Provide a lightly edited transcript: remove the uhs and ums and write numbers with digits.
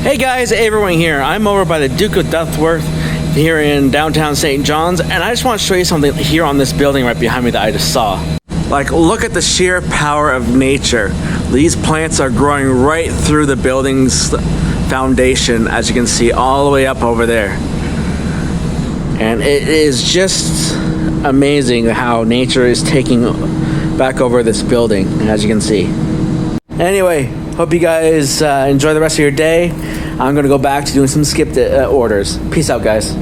Hey guys, everyone here. I'm over by the Duke of Duckworth here in downtown St. John's, and I just want to show you something here on this building right behind me that I just saw. Like, look at the sheer power of nature. These plants are growing right through the building's foundation, as you can see, all the way up over there. And it is just amazing how nature is taking back over this building, as you can see. Anyway, hope you guys enjoy the rest of your day. I'm going to go back to doing some skipped orders. Peace out, guys.